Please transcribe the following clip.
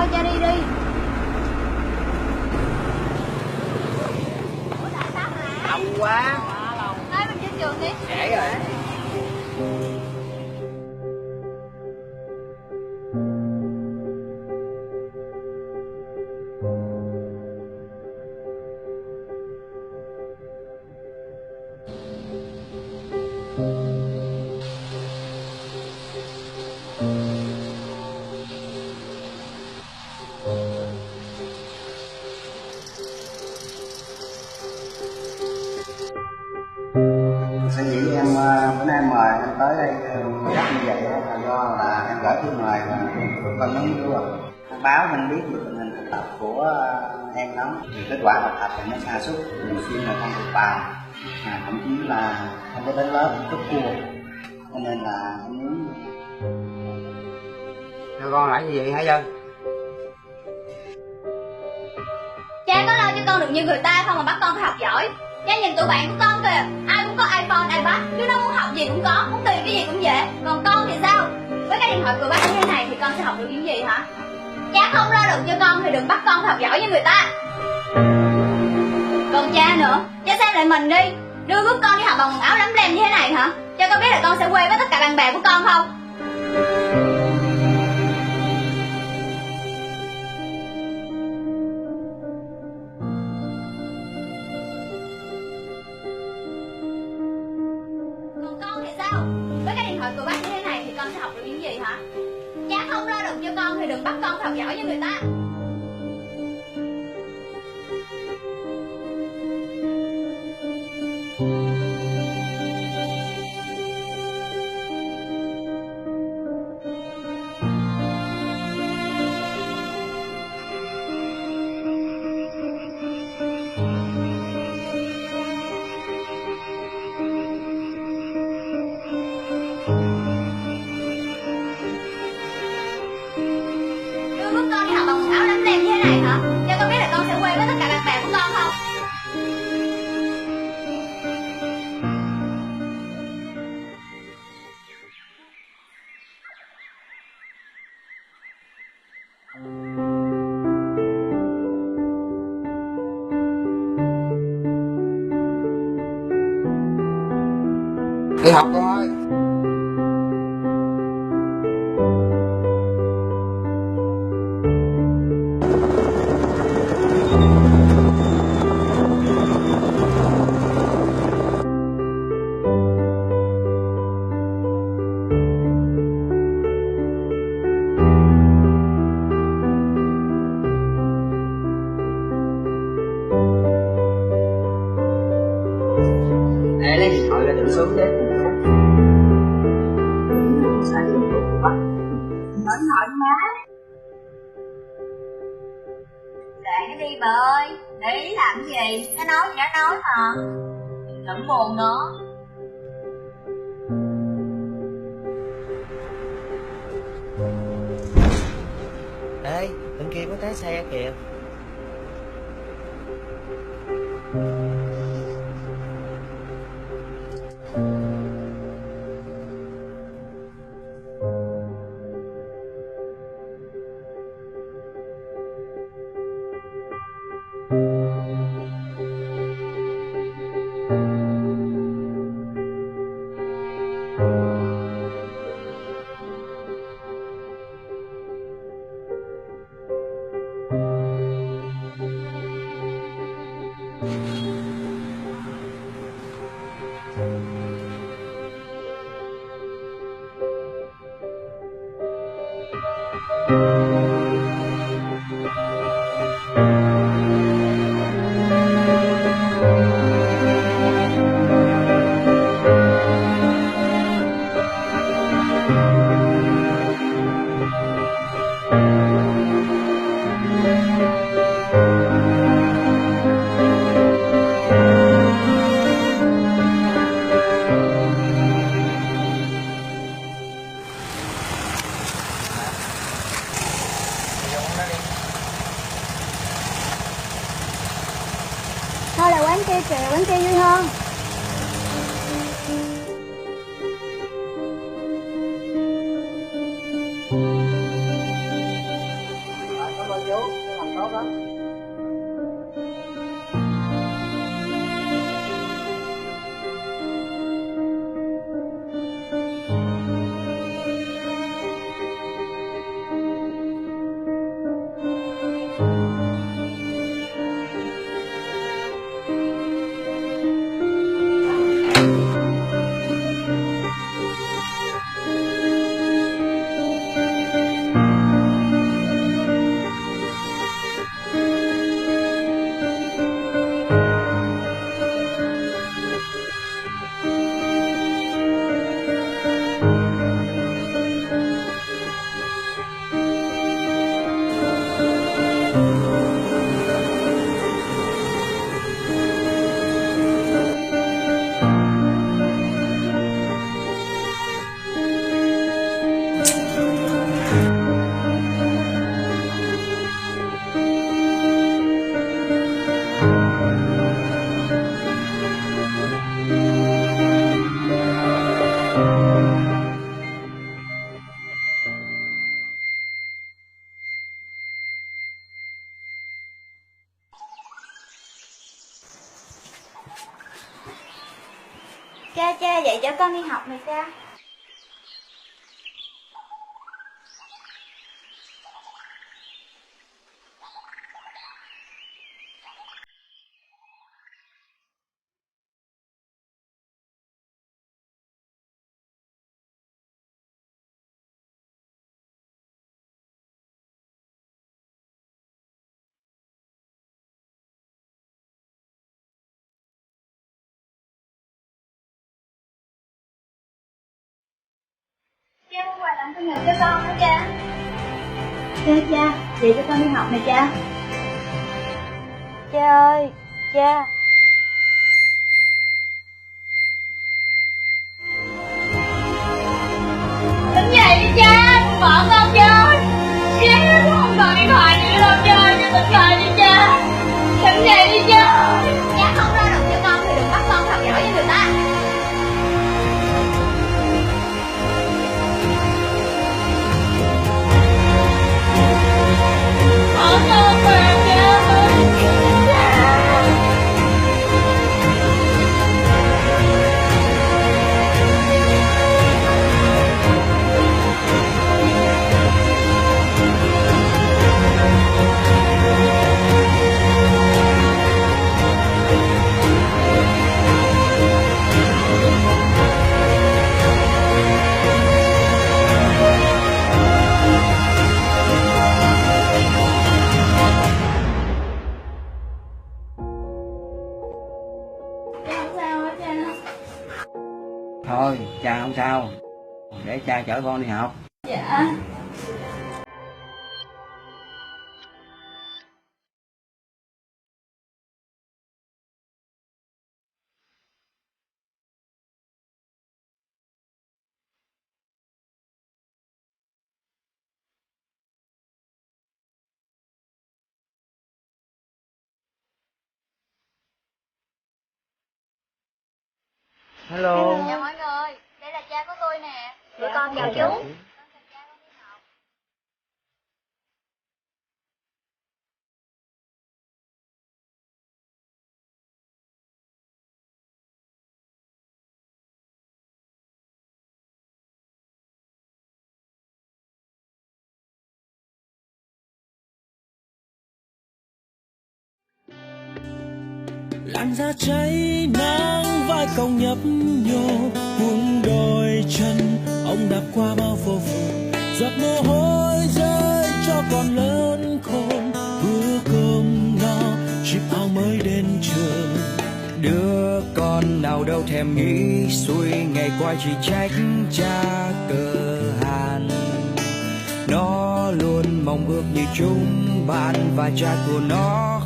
thôi, cha đi đi. Lâu quá. Nói mình trên trường đi. Trễ rồi. Sở dĩ em bữa nay mời em tới đây gấp như vậy là do là em gửi thư mời và con nó luôn báo anh biết được tình hình học tập của em lắm, vì kết quả học tập thì nó sa sút, thường xuyên là không được bài, thậm chí là không có đến lớp cúp cua, cho nên là em muốn. Theo con lại như vậy hả Dân? Cha có lo cho con được như người ta không mà bắt con phải học giỏi. Cha nhìn tụi bạn của con kìa, ai cũng có iPhone, iPad, đứa nó muốn học gì cũng có, muốn tìm cái gì cũng dễ. Còn con thì sao? Với cái điện thoại của bác như thế này thì con sẽ học được những gì hả? Cha không lo được cho con thì đừng bắt con phải học giỏi như người ta. Còn cha nữa, cha xem lại mình đi. Đưa bước con đi học bằng quần áo lấm lem như thế này hả? Cha có biết là con sẽ quê với tất cả bạn bè của con không? Còn con thì sao? Với cái điện thoại của bác như thế này thì con sẽ học được những gì hả? Cha không lo được cho con thì đừng bắt con phải học giỏi như người ta. Đưa bước con đi học bằng quần áo lấm lem như thế này hả? Cha có biết là con sẽ quê với tất cả bạn bè của con không? Đi học con ơi. Để lấy điện thoại ra đựng xuống chứ. Sai dụng cụ của bác. Nói má. Để nó đi bà ơi. Để ý làm cái gì? Nó nói gì nó nói mà. Đừng buồn nữa. Ê, bên kia có té xe kìa. Thôi là quán kia kìa, quán kia vui hơn. Cha dạy cho con đi học nè cha. Cha mua quà tặng sinh nhật cho con đó cha. Cha, dạy cho con đi học nè cha. Cha ơi, cha. Tỉnh dậy đi cha, đừng bỏ con chơi. Cha nó không còn điện thoại nữa đâu cha, tỉnh dậy đi cha. Tỉnh dậy đi cha. Cha không lo được cho con thì đừng bắt con học giỏi với người ta. Bỏ con về cha ơi. Thôi cha không sao, để cha chở con đi học. Dạ. Hello. Dạ mọi người, đây là cha của tôi nè. Tụi con chào chú. làn da cháy nắng vai cong nhấp nhô buông đôi chân ông đạp qua bao phố phường giọt mồ hôi rơi cho con lớn khôn bữa cơm no chiếc áo mới đến trường. Đứa con nào đâu thèm nghĩ xuôi ngày qua chỉ trách cha cơ hàn. Nó luôn mong ước như chúng bạn và cha của nó